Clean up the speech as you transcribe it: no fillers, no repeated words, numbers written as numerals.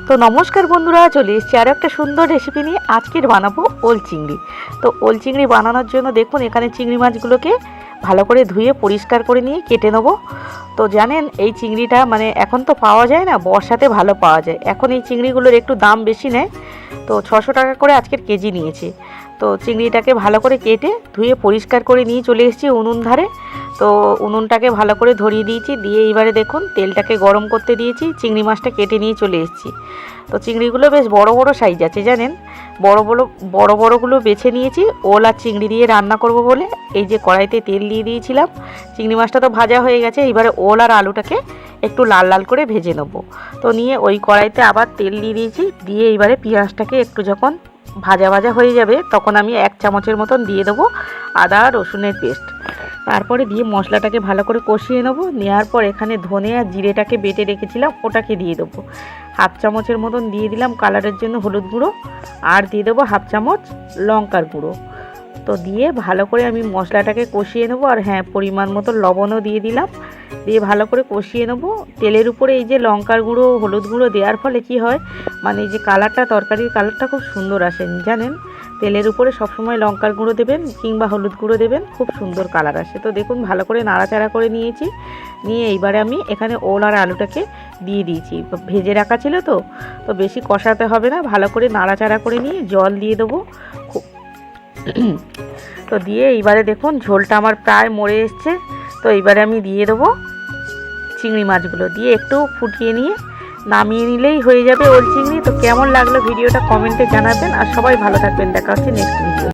তো নমস্কার বন্ধুরা, চলে এসেছি আরও একটা সুন্দর রেসিপি নিয়ে। আজকের বানাবো ওল চিংড়ি। তো ওল চিংড়ি বানানোর জন্য দেখুন এখানে চিংড়ি মাছগুলোকে ভালো করে ধুয়ে পরিষ্কার করে নিয়ে কেটে নেবো। তো জানেন এই চিংড়িটা মানে এখন তো পাওয়া যায় না, বর্ষাতে ভালো পাওয়া যায়। এখন এই চিংড়িগুলোর একটু দাম বেশি নেয়, তো 600 টাকা করে আজকের কেজি নিয়েছে। তো চিংড়িটাকে ভালো করে কেটে ধুয়ে পরিষ্কার করে নিয়ে চলে এসেছি উনুন ধারে। তো উনুনটাকে ভালো করে ধরিয়ে দিয়েছি, দিয়ে এবারে দেখুন তেলটাকে গরম করতে দিয়েছি। চিংড়ি মাছটা কেটে নিয়ে চলে এসেছি। তো চিংড়িগুলো বেশ বড় বড় সাইজ আছে জানেন, বড়গুলো বেছে নিয়েছি ওল আর চিংড়ি দিয়ে রান্না করব বলে। এই যে কড়াইতে তেল দিয়ে দিয়েছিলাম, চিংড়ি মাছটা তো ভাজা হয়ে গেছে, এবারে ওল আর আলুটাকে একটু লাল লাল করে ভেজে নেবো। তো নিয়ে ওই কড়াইতে আবার তেল দিয়ে দিয়েছি, দিয়ে এবারে পেঁয়াজটাকে একটু যখন ভাজা ভাজা হয়ে যাবে তখন আমি 1 চামচের মতন দিয়ে দেবো আদা রসুনের পেস্ট। তারপরে দিয়ে মশলাটাকে ভালো করে কষিয়ে নেবো। নেওয়ার পর এখানে ধনে আর জিরেটাকে বেটে রেখেছিলাম ওটাকে দিয়ে দেবো। 1/2 চামচের মতন দিয়ে দিলাম কালারের জন্য হলুদ গুঁড়ো, আর দিয়ে দেবো 1/2 চামচ লঙ্কার গুঁড়ো। তো দিয়ে ভালো করে আমি মশলাটাকে কষিয়ে নেবো। আর হ্যাঁ, পরিমাণ মতো লবণও দিয়ে দিলাম, দিয়ে ভালো করে কষিয়ে নেবো। তেলের উপরে এই যে লঙ্কার গুঁড়ো হলুদ গুঁড়ো দেওয়ার ফলে কি হয়, মানে এই যে কালারটা, তরকারির কালারটা খুব সুন্দর আসে জানেন। তেলের উপরে সবসময় লঙ্কার গুঁড়ো দেবেন কিংবা হলুদ গুঁড়ো দেবেন, খুব সুন্দর কালার আসে। তো দেখুন ভালো করে নাড়াচাড়া করে নিয়েছি। নিয়ে এইবারে আমি এখানে ওল আর আলুটাকে দিয়ে দিয়েছি, ভেজে রাখা ছিল তো তো বেশি কষাতে হবে না, ভালো করে নাড়াচাড়া করে নিয়ে জল দিয়ে দেবো। তো দিয়ে এইবারে দেখুন ঝোলটা আমার প্রায় মরে এসছে। তো এইবারে আমি দিয়ে দেবো চিংড়ি মাছগুলো, দিয়ে একটু ফুটিয়ে নিয়ে নামিয়ে নিলেই হয়ে যাবে ওল চিংড়ি। তো কেমন লাগলো ভিডিওটা কমেন্টে জানাবেন, আর সবাই ভালো থাকবেন। দেখা হচ্ছে নেক্সট ভিডিও।